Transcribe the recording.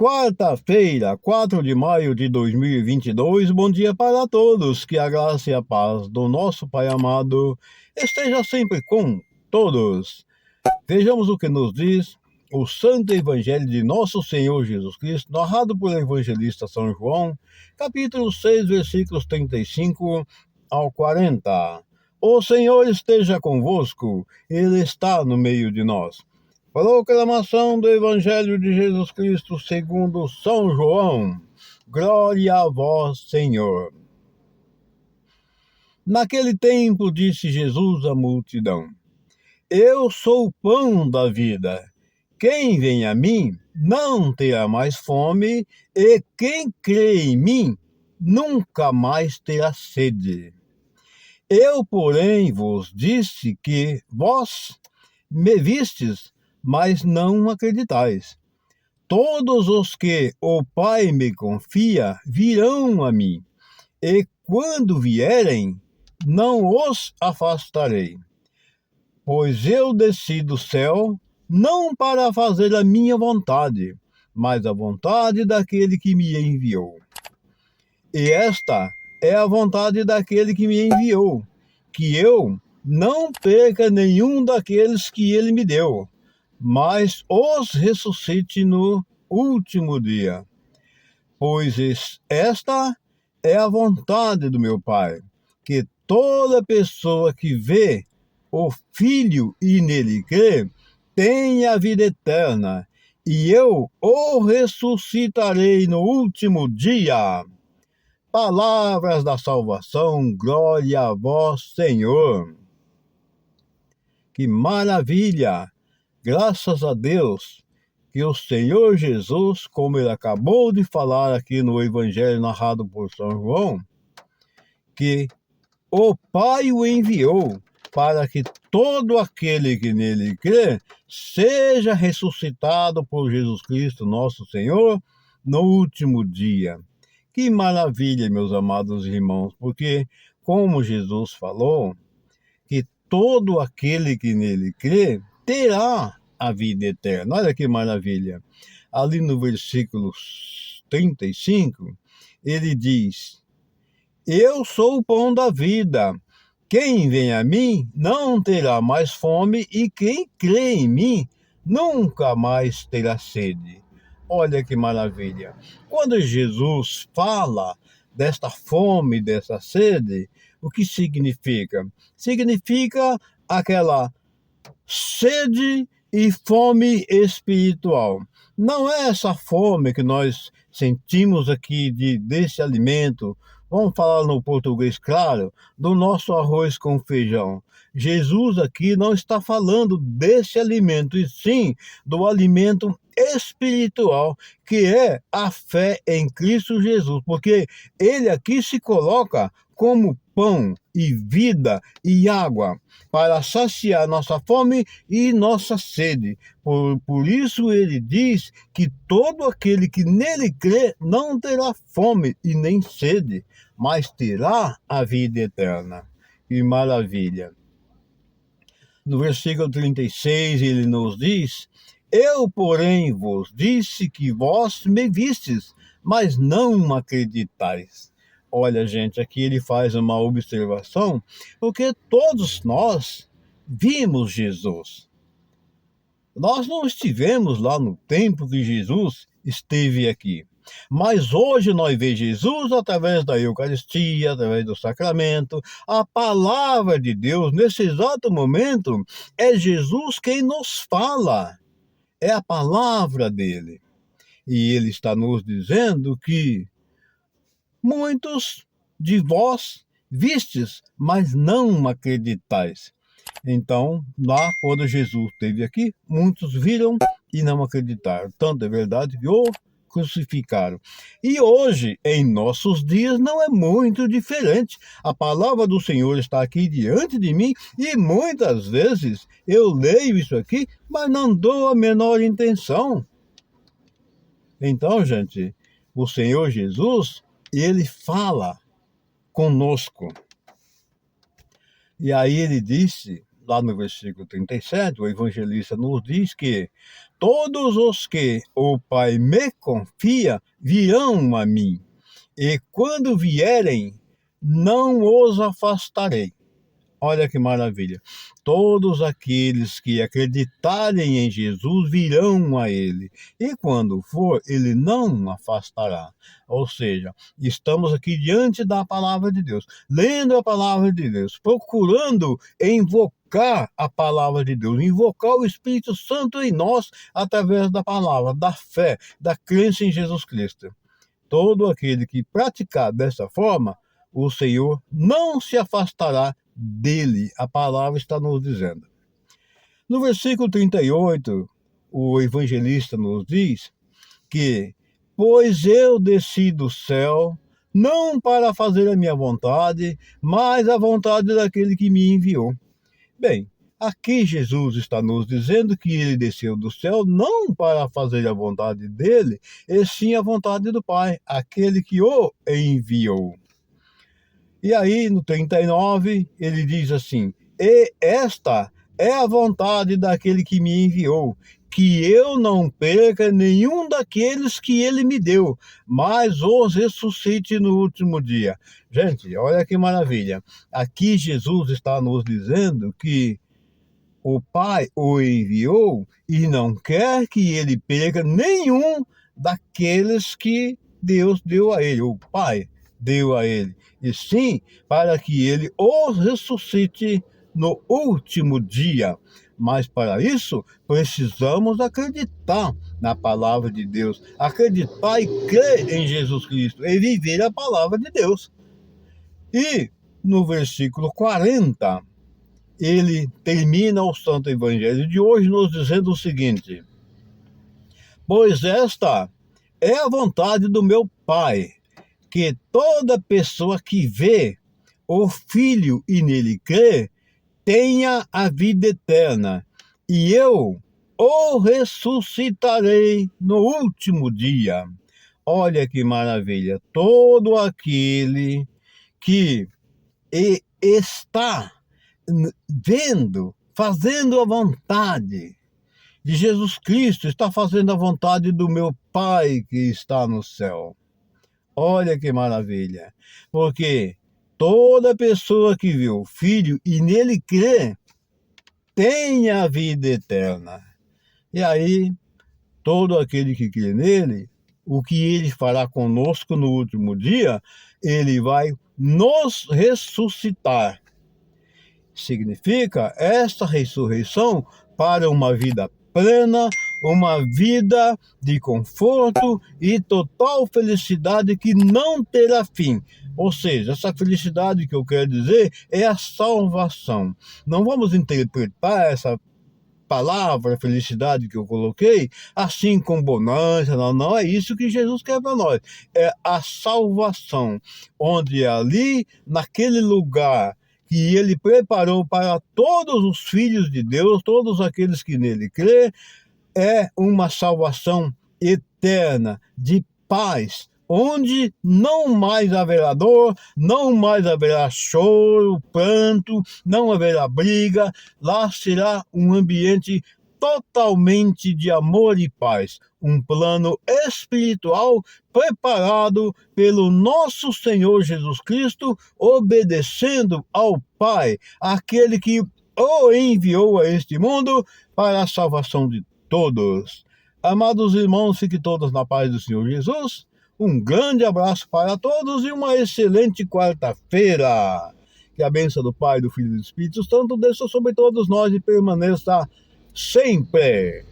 Quarta-feira, 4 de maio de 2022, bom dia para todos, que a graça e a paz do nosso Pai amado esteja sempre com todos. Vejamos o que nos diz o Santo Evangelho de Nosso Senhor Jesus Cristo, narrado pelo evangelista São João, capítulo 6, versículos 35 ao 40. O Senhor esteja convosco, Ele está no meio de nós. Proclamação do Evangelho de Jesus Cristo segundo São João. Glória a vós, Senhor. Naquele tempo disse Jesus à multidão: Eu sou o pão da vida. Quem vem a mim não terá mais fome, e quem crê em mim nunca mais terá sede. Eu, porém, vos disse que vós me vistes, mas não acreditais. Todos os que o Pai me confia virão a mim, e quando vierem, não os afastarei. Pois eu desci do céu, não para fazer a minha vontade, mas a vontade daquele que me enviou. E esta é a vontade daquele que me enviou, que eu não perca nenhum daqueles que ele me deu, mas os ressuscite no último dia. Pois esta é a vontade do meu Pai, que toda pessoa que vê o Filho e nele crê, tenha a vida eterna, e eu o ressuscitarei no último dia. Palavras da salvação, glória a vós, Senhor. Que maravilha! Graças a Deus que o Senhor Jesus, como ele acabou de falar aqui no Evangelho narrado por São João, que o Pai o enviou para que todo aquele que nele crê seja ressuscitado por Jesus Cristo, nosso Senhor, no último dia. Que maravilha, meus amados irmãos, porque, como Jesus falou, que todo aquele que nele crê terá a vida eterna. Olha que maravilha. Ali no versículo 35, ele diz: Eu sou o pão da vida. Quem vem a mim não terá mais fome, e quem crê em mim nunca mais terá sede. Olha que maravilha. Quando Jesus fala desta fome, dessa sede, o que significa? Significa aquela sede e fome espiritual. Não é essa fome que nós sentimos aqui desse alimento, vamos falar no português claro, do nosso arroz com feijão. Jesus aqui não está falando desse alimento, e sim do alimento espiritual, que é a fé em Cristo Jesus, porque ele aqui se coloca como pão e vida e água para saciar nossa fome e nossa sede. Por isso ele diz que todo aquele que nele crê não terá fome e nem sede, mas terá a vida eterna. Que maravilha! No versículo 36 ele nos diz: Eu, porém, vos disse que vós me vistes, mas não acreditais. Olha, gente, aqui ele faz uma observação, porque todos nós vimos Jesus. Nós não estivemos lá no tempo que Jesus esteve aqui. Mas hoje nós vemos Jesus através da Eucaristia, através do sacramento. A palavra de Deus, nesse exato momento, é Jesus quem nos fala. É a palavra dele. E ele está nos dizendo que muitos de vós vistes, mas não acreditais. Então, lá quando Jesus esteve aqui, muitos viram e não acreditaram. Tanto é verdade que o crucificaram. E hoje, em nossos dias, não é muito diferente. A palavra do Senhor está aqui diante de mim e muitas vezes eu leio isso aqui, mas não dou a menor intenção. Então, gente, o Senhor Jesus, ele fala conosco. E aí ele disse lá no versículo 37, o evangelista nos diz que todos os que o Pai me confia virão a mim, e quando vierem, não os afastarei. Olha que maravilha. Todos aqueles que acreditarem em Jesus virão a ele. E quando for, ele não afastará. Ou seja, estamos aqui diante da palavra de Deus, lendo a palavra de Deus, procurando invocar a palavra de Deus, invocar o Espírito Santo em nós através da palavra, da fé, da crença em Jesus Cristo. Todo aquele que praticar dessa forma, o Senhor não se afastará dele. A palavra está nos dizendo. No versículo 38, o evangelista nos diz que, pois eu desci do céu, não para fazer a minha vontade, mas a vontade daquele que me enviou. Bem, aqui Jesus está nos dizendo que ele desceu do céu não para fazer a vontade dele, e sim a vontade do Pai, aquele que o enviou. E aí, no 39, ele diz assim: e esta é a vontade daquele que me enviou, que eu não perca nenhum daqueles que ele me deu, mas os ressuscite no último dia. Gente, olha que maravilha. Aqui Jesus está nos dizendo que o Pai o enviou e não quer que ele perca nenhum daqueles que Deus deu a ele, o Pai deu a ele, e sim para que ele os ressuscite no último dia. Mas para isso precisamos acreditar na palavra de Deus, acreditar e crer em Jesus Cristo e viver a palavra de Deus. E no versículo 40, ele termina o Santo Evangelho de hoje nos dizendo o seguinte: pois esta é a vontade do meu Pai, que toda pessoa que vê o Filho e nele crê, tenha a vida eterna, e eu o ressuscitarei no último dia. Olha que maravilha! Todo aquele que está vendo, fazendo a vontade de Jesus Cristo, está fazendo a vontade do meu Pai que está no céu. Olha que maravilha, porque toda pessoa que vê o Filho e nele crê, tem a vida eterna. E aí, todo aquele que crê nele, o que ele fará conosco no último dia, ele vai nos ressuscitar. Significa esta ressurreição para uma vida plena, uma vida de conforto e total felicidade que não terá fim. Ou seja, essa felicidade que eu quero dizer é a salvação. Não vamos interpretar essa palavra, felicidade que eu coloquei, assim com bonança, não é isso que Jesus quer para nós. É a salvação, onde ali, naquele lugar que ele preparou para todos os filhos de Deus, todos aqueles que nele crê, é uma salvação eterna, de paz, onde não mais haverá dor, não mais haverá choro, pranto, não haverá briga. Lá será um ambiente totalmente de amor e paz, um plano espiritual preparado pelo nosso Senhor Jesus Cristo, obedecendo ao Pai, aquele que o enviou a este mundo para a salvação de todos. Amados irmãos, fiquem todos na paz do Senhor Jesus. Um grande abraço para todos e uma excelente quarta-feira. Que a bênção do Pai, do Filho e do Espírito Santo desça sobre todos nós e permaneça sempre.